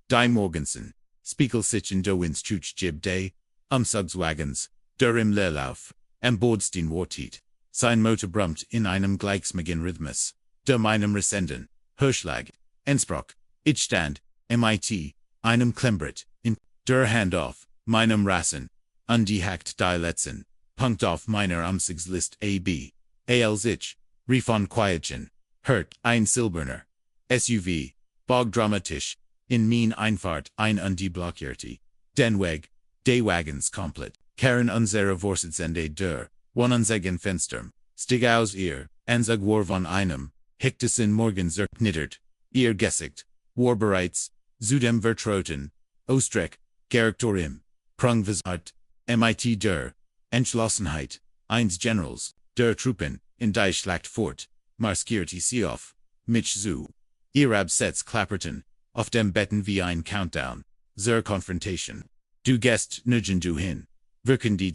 Die Morgensen, Spiegelsitchen der Winstruch Jib Day, Umzugswagens, der im Leerlauf, Bordstein Wartiet, sein Motor brummt in einem gleichsmigen Rhythmus, der meinem Resenden, Hirschlag, Ensprock, Ich stand, mit, einem Klembrit, in, der Handoff, meinem Rassen, undihackt die Letzen, Punkt auf meiner Umzugslist AB, sich, Refund Quietchen, Hurt, ein Silberner, SUV, Bogdramatisch, in mein Einfahrt ein Blockierte, den Weg, des Wagens komplett, Karen unsere Vorsitzende der, one unsegen Fensterm, stig aus ihr, Anzug war von einem, Hichtesin morgen zerknittert, ihr Gesicht, war bereits, zudem vertroten, Ostreck, Charakterim, Prungvisart, mit der, Entschlossenheit, eins Generals, der Truppen, in die Schlacht fort, marskierte sie auf, mich zu, ihr Absetz klapperten, auf dem Betten wie ein Countdown, zur Confrontation. Du gehst nirgend du hin, wirken die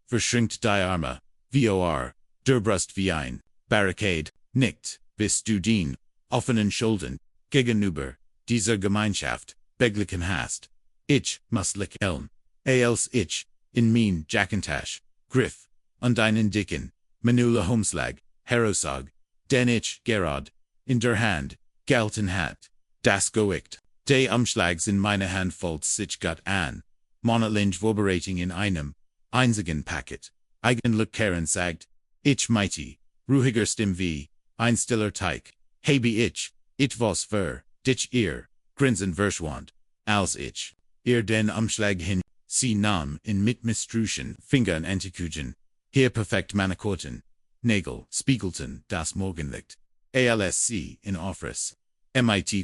verschränkt die Arme, vor, der Brust wie ein Barricade, nicht, bis du den offenen Schulden gegenüber dieser Gemeinschaft beglichen hast. Ich muss lächeln, als ich in mein Jackintasch griff und einen dicken Manula Homslag herauszog, den ich gerade in der Hand gehalten hat. Das Gewicht des Umschlags in meiner Hand folgt sich gut an, monatlich vorbereiting in einem einzigen Paket. LegalTrick sagt, ich mighty, ruhiger Stimme wie ein stiller Teig, habe ich was für dich ihr, grinsen verschwand, als ich ihr den Umschlag hin, sie nahm in mit misstruschen Fingern entikugen, hier perfekt manikurten, Nägel spiegelten das Morgenlicht, alsc in Office, mit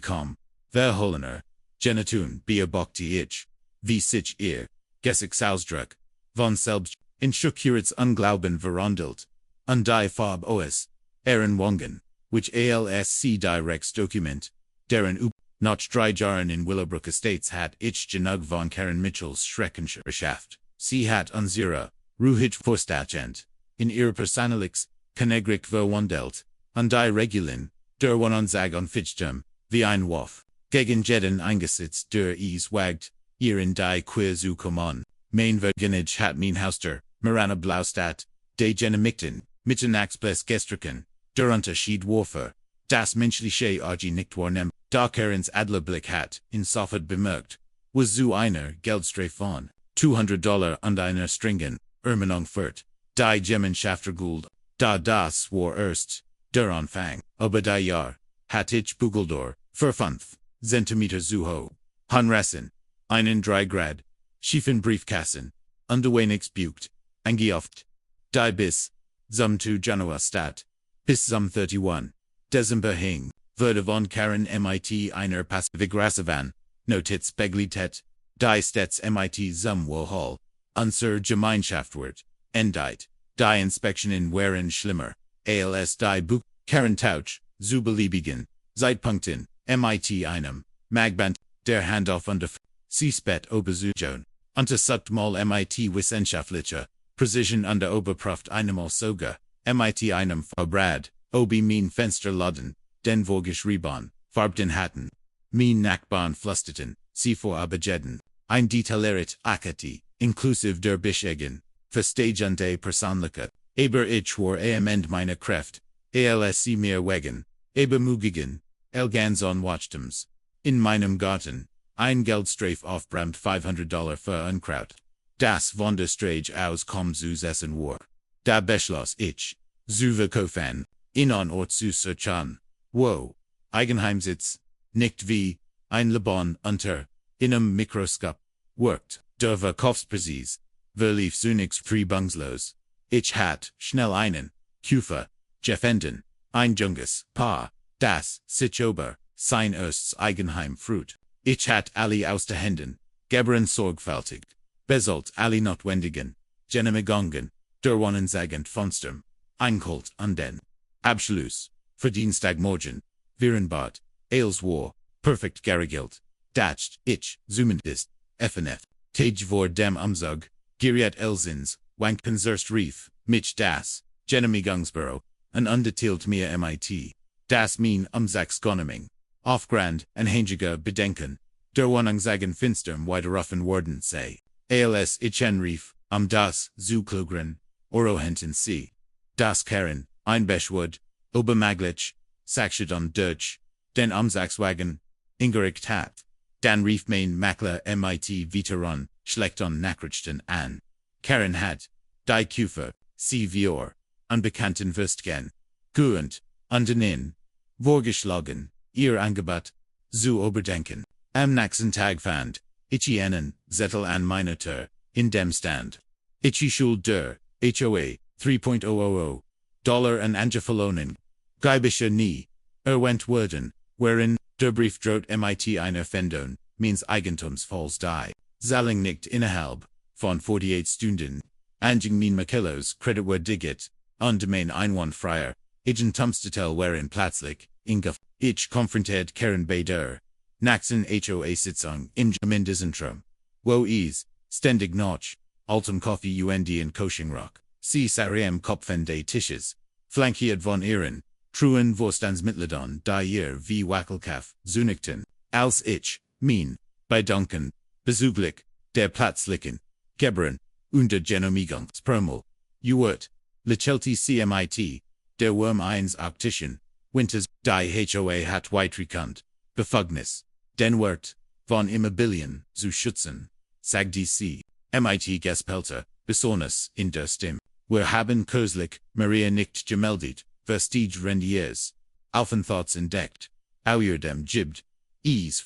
verholener, genitun beobachte ich, wie sich ihr, Gesichtsausdruck, von selbst, in Schukurits Unglauben verwandelt, und die Farb os, Wangen, which alsc directs Dokument, deren nach 3 Jahren in Willowbrook Estates hat ich genug von Karen Mitchells Schreckenschaft, sie hat unsere, ruhig vorstachend, in ihrer Personalix, Kenegrik verwandelt, und die Regeln, der Wohnungsag und Fichtum, wie ein Wurf, gegen jeden eingesetzt der es wagt, ihr in die Quer zu kommen, mein Vergnügen hat mein Hauster, Mirana Blaustat, de Genemikten, Mitternachtsples gestrichen, der Unterschied Warfer, das menschliche Argi nicht wahrnehm, da Karens Adlerblick hat, in Sofort bemerkt, was zu einer Geldstreif von $200 und einer Stringen, Ermenung führt, die Gemeinschaft Gould, da das war erst, der Anfang, aber die Jahr, hat ich Bugeldor, für 5 Zentimeter zu hoch, Hanrassen, einen 3 Grad, schiefen Briefkassen, unterwenigst bucht, angehofft, die bis, zum 2 Januar Stadt, bis zum 31. Dezember hing, wurde von Karen mit einer Passiviggrassavan, Notiz beglitet, die stets mit zum Wohl, unser Gemeinschaft wird, endeit, die Inspektionen wären schlimmer, als die Buch, Karen Tauch, zu beliebigen, Zeitpunkten, mit einem, Magband, der Handoff und sie spät oberzujon, untersucht mal mit wissenschaftlicher, Precision und oberprüft einmal sogar, mit einem Verbrad, obi mein Fensterladen, den vorgeschrieben, farbten hatten, mein Nachbarn flüsterten, sie vorabejeden, ein detailliert Akati, inklusive der Beschägen, verstehende Persönlichkeit, aber ich war am meiner Kraft, als sie mir wegen, aber mugigen, Elganson Watchtums, in meinem Garten, ein Geldstreif aufbrammt $500 für Unkraut, das von der Strage aus kommt zu essen war, da beschloss ich, zu verkaufen, in an Ort zu searchen, wo, Eigenheimsitz, nicht wie, ein Lebon unter, einem Mikroskop, workt, der Verkaufspreis, verlief zunächst frühbungslos, ich hat, schnell einen, Kufer, Jeffenden, ein junges Paar, das, sich ober, sein erstes Eigenheim fruit, ich hat alle aus der Händen, geberen sorgfältig, besollt alle notwendigen, Genehmigungen, der Wohnungsagent Fonsturm, einkult und den, Abschluss, für Dienstagmorgen, Virenbad, als war, perfekt geregelt, dacht, ich, zumindest, FNF, Tage vor dem Umzug, geriet Elsins, wanken zuerst rief, mich das, Genehmigungsbüro, und undeteilt mir mit, das mein Umzugsgenehmigung, aufgrund anhängiger Bedenken, Der Wohnungseigen finsterm Widerrufen worden sei. Als ich Rief, das, zu klugren, Orohenten sie. Das Karen, Einbeschwood, Obermaglich, Saxchedon Deutsch, den Umsagswagen, ingericht hat. Dan Rief mein Makler mit Veteran, Schlechton Nachrichten an. Karen hat, die Kufer, sie Vior, unbekannten Würstgen, Guend, undenin, vorgeschlagen, ihr Angebot, zu Oberdenken. Am nächsten Tag fand, ich einen Zettel an meiner Tür, in dem stand. Ich schuld der, HOA, $3.000, an Angefalonen, Geibische nie, went worden, wherein, der Brief droht mit einer Fendung, means Eigentumsfalls die, Zahlung nicht innerhalb, von 48 Stunden, Anjing min Makilos creditwürdiget, domain einwandfreier, Eigentumstitel wherein plötzlich, ingef, ich konfrontiert Karen bei der, nächsten HOA-Sitzung im Gemeindezentrum, wo is, ständig noch, altem Coffee und in Coaching-Rock, sie Sariam Kopfen des Tisches, flankiert von ihren, truen Vorstandsmitgliedern, die ihr wie Wackelkaff, zunichten, als ich, mein, bei Duncan, bezüglich, der plötzlichen, Gebern, und der Genomigungspromel, Uert, Lechelti CMIT, der Wurm 1 Optischen, Winters, die HOA hat weitrikant, Befugnis, den Wert, von Immobilien, zu schützen, sagt sie, MIT Gespelter, besonders in der Stimme, wir haben kürzlich, Maria nicht gemeldet, Vestige rendiers, Aufenthalts entdeckt, auierdem gibt,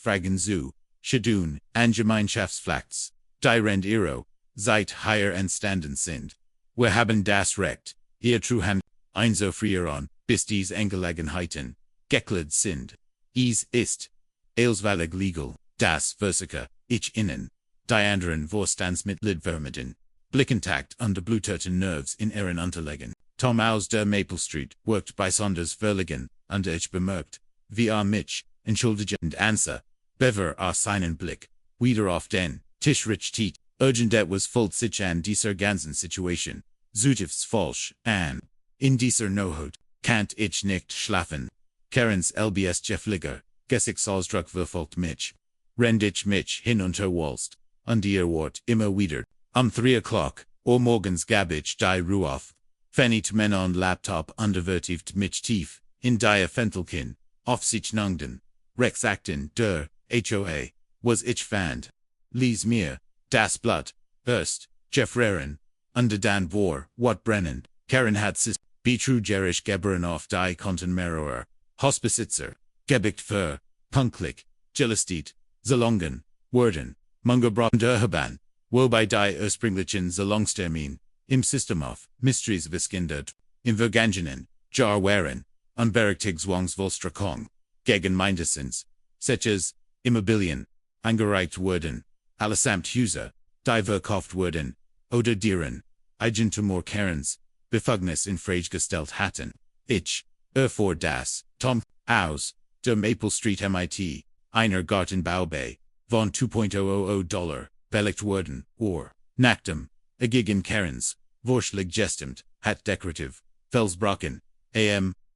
fragen zu, Schedun, an Gemeinschaftsflats, die Rendiro, seit higher entstanden sind. Wir haben das Recht, ihr Truhand, einzufrieren, bis dies Angelegenheiten, geklärt sind. Ist, alsweilig legal, das Versicher, ich innen, die anderen Vorstandsmitglied vermiden, Blickkontakt und bluteten Nerves in ihren Unterlegen. Tom aus der Maple Street worked besonders verlegen, und ich bemerkt, wie mich, entschuldigend answer, bever seinen Blick, wieder auf den Tisch richtet, urgent was fullt sich an dieser ganzen Situation, zutifts falsch, an, in dieser Nohut, kannt ich nicht schlafen, Karens LBS Jeffliger, Gesichtsaussdruck verfolgt mich, rend ich mich hinunterwalst, und ihr Wort immer wieder, 3 o'clock, morgens gab ich die Ruhe auf, Fannyt Menon Laptop undervertivt mich tief, in die Fentelkin, auf sich nangden, Rex Acton, der, HOA, was ich fand. Lies mir, das Blatt, erst, Jeffreren, under dan vor, wat brennen, Karen hat sis, betrugerisch geberen auf die Kontenmeroer, Hospesitzer, gebickt für, punklich, Gelestit, Zalongen, Worden, Mungerbrotten derhaban, wobei die ursprünglichen Zalongstermin, im System of Mysteries Viskindert, im Vergangenen, Jar waren, unberechtigt Zwangsvolstrakong, gegen mindestens, solches, Immobilien, eingereicht wurden, allesamt Häuser, die verkauft wurden, oder deren, Eigentumor Karens, Befugnis in Frage gestellt hatten. Ich, vor das, Tom, aus, der Maple Street MIT, einer Gartenbaubei, von $2.000, belegt wurden, or, nachdem, gegen Karens, Vorschlag gestimmt, hat decorativ, Felsbrocken,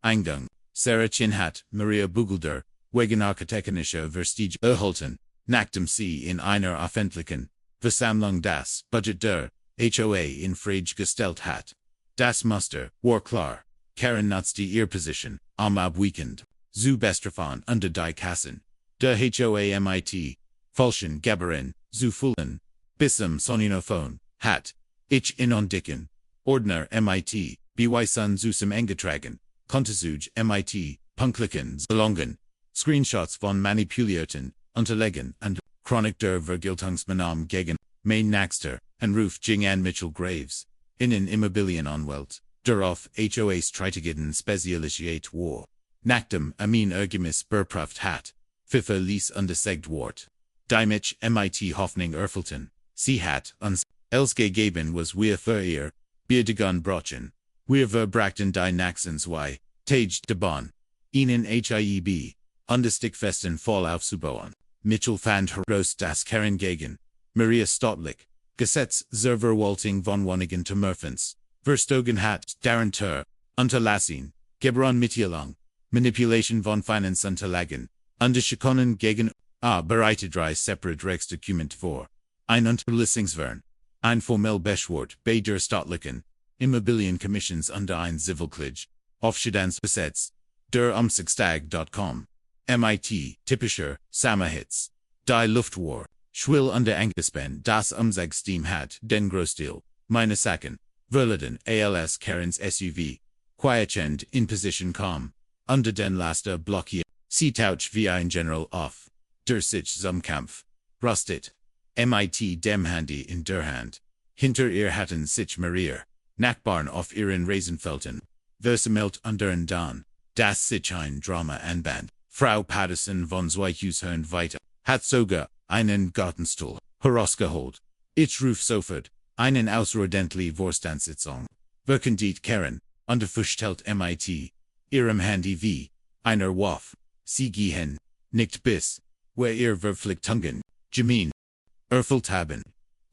Eingang, Sarah Chinhat, Maria Bugelder, wegen architektonischer Verstige erhalten, nachdem sie in einer öffentlichen Versammlung das Budget der HOA in Frage gestellt hat. Das Muster, war klar, Karen nutzte ihr Position, ab Weekend, zu bestrafen unter die Kassen, der HOA mit, falschen Geberen, zu füllen, bis zum Soninophon, hat, ich in dicken, Ordner mit, Beweisun zum eingetragen, Kontesuj mit, Punklichen, Zalongen, Screenshots von manipulierten, Unterlegen und Chronik der Vergeltungsmaßnahmen gegen mein Nächster, Ruf Jing an Mitchell Graves, innen Immobilienanwalt, darauf HOA Streitigkeiten spezialisiert war. Nachdem Amin Ergemis beprüft hat, FIFA ließ untersagt wort. Die mich mit Hoffnung erfüllten, sie hat uns, gegeben was wir für ihr, Bierdegun brochen, wir verbrachten die nächsten 2 Tage de Bahn, ihnen HIEB, Stickfesten voll aufzubauen. Mitchell fand heraus das Karen gegen Maria Stottlich, Gesetz zur Verwaltung von Wohnungen zu Murphens, verstogen hat, deren unterlassen, Gebron Mitteilung, Manipulation von Finanzunterlagen, Unterschickungen gegen bereitet drei separate Rechtsdokumente vor. Ein Unterlassungsverfahren. Ein formell Beschwort bei der staatlichen Immobilienkommissions unter ein Zivilklage. Aufschiedsgesetz. Der Umzugstag.com. MIT, typischer Sammerhitz. Die Luftwar. Schwill unter Angespann, das Umzugsteam hat den Großteil meine Sachen verladen, als Karens SUV. Quietschend in Position kam. Unter den Laster blockiert. Sie taucht wie ein General auf. Der sich zum Kampf rustet. MIT dem Handy in der Hand. Hinter ihr hatten sich Marier. Nachbarn auf ihren Reisenfeldern. Versammelt unter den Dan. Das sich ein Drama anband. Frau Patterson von Zweihushörn weiter. Hat sogar einen Gartenstuhl herausgeholt. Ich ruf sofort einen außerordentlich Vorstandssitzung. DeutscheKaren unterverstellt MIT. Ihrem Handy wie einer Waffe. Sie gehen nicht bis, wo ihr Verpflichtungen gemein erfüllt haben.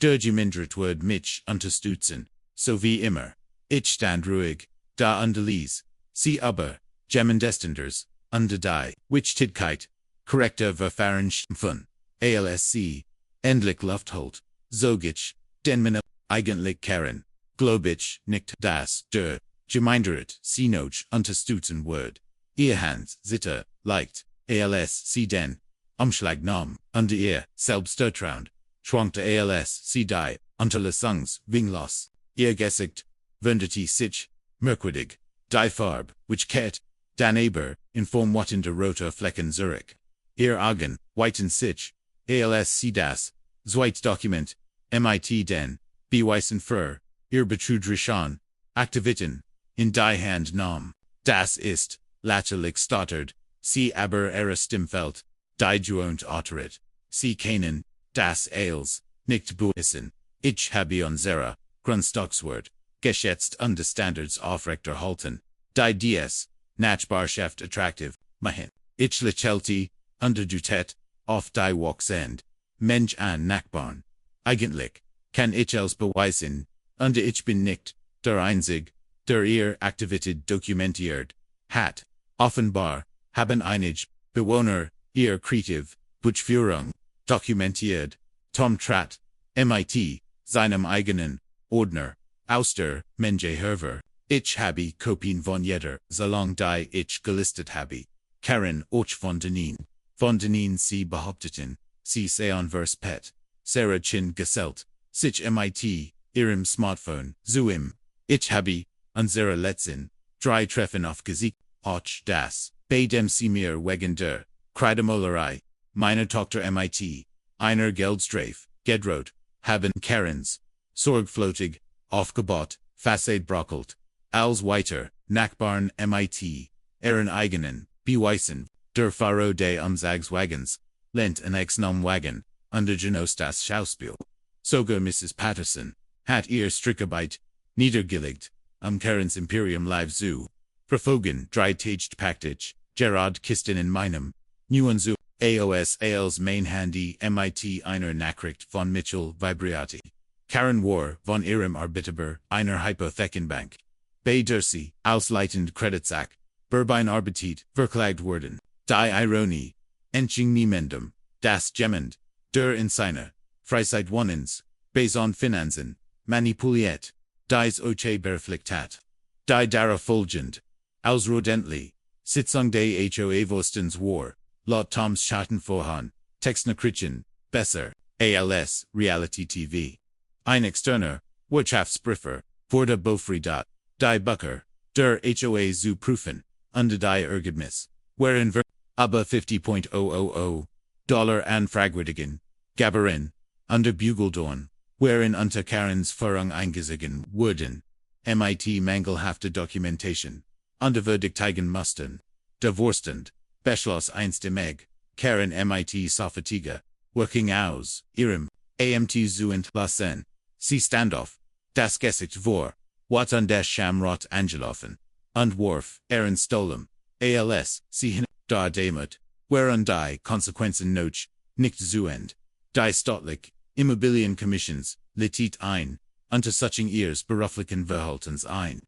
Der Gemeinderat wird mich unterstützen, so wie immer. Ich stand ruhig, da unterließ sie aber Gemeindeständers unter die Wichtigkeit korrekter Verfahren von ALSC endlich Luft holt. Sog ich den meine eigentlich Karen, glaub ich nicht, dass der Gemeinderat sie noch unterstützen wird. Ihr Hand Zitter leicht, ALSC den Umschlag nahm, unter ihr Selbstvertrauen, schwankte ALSC die Unterlassungswinglos. Ihr Gesicht wendete sich merkwürdig, die Farbe, which kehrt daneben in Form wattender roter Flecken zurück. Ihr Augen weiten sich, ALSC das Zweitdokument, MIT den beweisen für ihr Betrügerische Aktivitäten in die Hand nahm. Das ist lächerlich stottert, sie aber ihre Stimmfeld, die gewohnt autorit. Sie kennen das als nicht bewiesen. Ich habe unsere Grundstückswert geschätzt und Standards aufrechterhalten. Die DS Nachbarschaft attraktiv machen. Ich lächelte unter Dutet auf die Wachsend. Mensch an Nachbarn. Eigentlich kann ich es beweisen, und ich bin nicht der Einzige, der ihr Aktivität dokumentiert hat. Offenbar haben einige Bewohner ihr kreativ Buchführung dokumentiert. Tom Tratt, MIT, seinem eigenen Ordner, aus der Mengeherver. Ich habe Kopien von jeder, solange die ich gelistet habe. Karen och von denen sie behaupteten, sie seien verspet. Sarah Chin gesellt, sich MIT, ihrem Smartphone, Zoom. Ich habe unsere letzten drei Treffen aufgesiegt, auch das, bei dem sie mir wegen der Kreidemolerei meiner Tochter MIT, einer Geldstrafe, gedroht, haben Karens, sorgfältig, aufgebaut, Fassade brockelt, als weiter, Nachbarn MIT, ihren eigenen, beweisen, der Fahrer des Umzugswagens, lehnt ein Wagen, unter Genos das Schauspiel. Sogar Mrs. Patterson hat ihr Strickarbeit niedergelegt, Karens Imperium Live Zoo. Verfolgen, drei-taged Package, Gerard Kisten in meinem, neuen Zoo, AOS als Main Handy MIT einer Nachricht von Mitchell vibriati. Karen war von ihrem Arbeitgeber einer Hypothekenbank. Bei der sie, ausleitend Kreditsack, Berbein Arbeitet, verklagt wurden. Die Ironie, entging niemandem, das Gemmend, der in seiner Freizeit Wohnens, Beson Finanzen, manipuliert, dies Oche berflicht hat. Die darauf folgend, ausrodentlich, Sitzung des HOA-Vorstands war, laut Toms Schattenvorhang, Textnachrichten, besser, ALS, Reality TV. Ein externer, Wirtschaftsprüfer, wurde befriedet, die Bucker, der HOA zu prüfen, unter die Ergebnis, wherein aber $50,000 an Fragwürdigen, Gaberin, unter Bugeldorn, wherein unter Karens Führung eingezogen wurden, MIT mangelhafte Dokumentation, unter verdiktigen mussten, der Vorstand, beschloss einst im Egg, Karen MIT Sofatige, working aus, ihrem, AMT zu entlassen, sie standoff, das Gesicht vor, wat an des Schamrot angelaufen, und warf, Stolem, ALS, sie hin, da damit, wherein die Konsequenzen noch, nicht zu end, die staatlich, Immobilienkommissions, litit ein, unter suchen ihres beruflichen Verhaltens ein.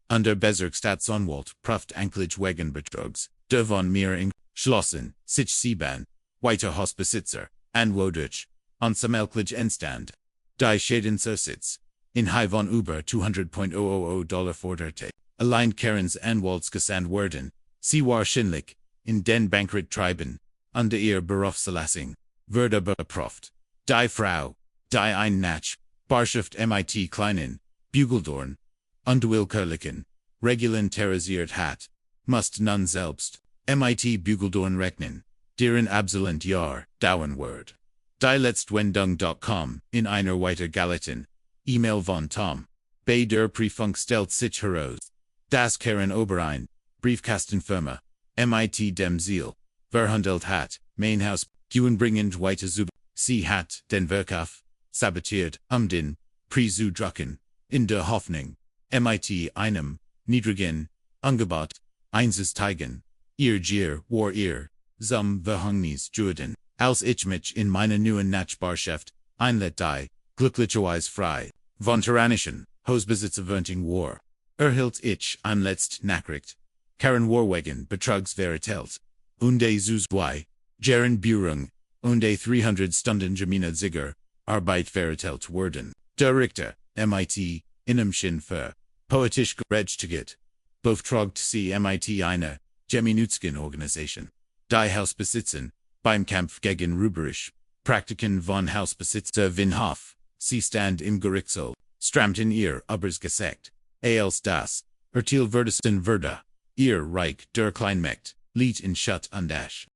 Unter Bezirksstaatsanwalt prüft Anklage wegen Betrugs, der von mir schlossen, sich sieben, weiter Hausbesitzer, and wodurch, onsammelklich Endstand. Die Schäden Sitz. In High von über $200,000 forderte. Aligned Karens Anwalts gesandt werden, sie wahrscheinlich, in den Bankrott treiben, under ihr Berufsverlassung, würde beproft. Die Frau, die ein Nachbarschaft mit kleinen, Bugeldorn, unwillkürlichen, Regeln terrorisiert hat, must nun selbst, mit Bugeldorn rechnen, deren absolent Jahr, dauern wird. Die Letztwendung.com, in einer weitergaleiten, E-Mail von Tom, bei der Prüfung stellt sich heraus, dass Karen Oberein, Briefkastenfirma, mit dem Ziel, verhandelt hat, mein Haus, gewinnbringend weiter zu, sie hat den Verkauf, sabotiert, den Preis zu drucken, in der Hoffnung, mit einem, niedrigen, Angebot, einzusteigen, ihr Gier war ihr, zum Verhängnis Juden, als ich mich in meiner neuen Nachbarschaft, einlet die, glücklicherweise frei, von tyrannischen, Hausbesitzerwürdigung war, erhielt ich ein letzt Nachricht, Karen Warwegen Betrugs vertelt, und zu zwei, Jaren Burung, und 300 Stunden Jamina Ziger, Arbeit vertelt worden. Der Richter, mit, Innemchen für, poetisch gerechnet, beauftragt sie mit einer, gemeinnützigen Organisation. Die Hausbesitzen, beim Kampf gegen Ruberisch, Praktiken von Hausbesitzer Winhof, sie stand im Gerichtssaal, strammt in ihr Ubers gesagt, als das, Urteil würdesten würde, ihr Reich der Kleinmächt, liegt in Schutt und Asche.